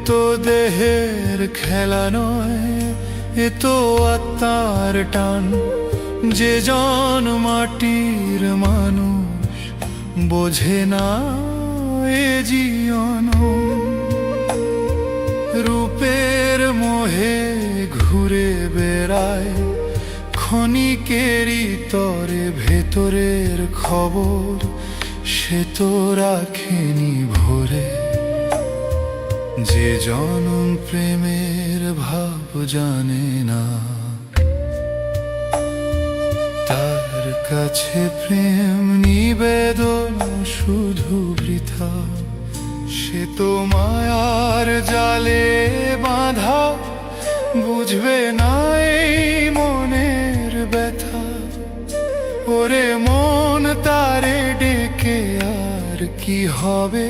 তো দেহের খেলা নয়, এ তো আত্মার টান। যে জন মাটির মানুষ বোঝে না এ জীবন। রূপের মোহে ঘুরে বেড়ায় ক্ষণিকেরই তরে, ভেতরের খবর সে তো রাখেনি ভরে। যে জনম প্রেমের ভাব জানে না, তার কাছে প্রেম নিবেদন শুধু বৃথা। সে তো মায়ার জালে বাঁধা, বুঝবে না এই মনের ব্যথা। ওরে মন তারে ডেকে আর কি হবে,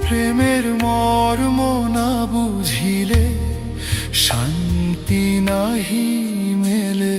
প্রেমের মর্ম না বুঝিলে শান্তি নাহি মেলে।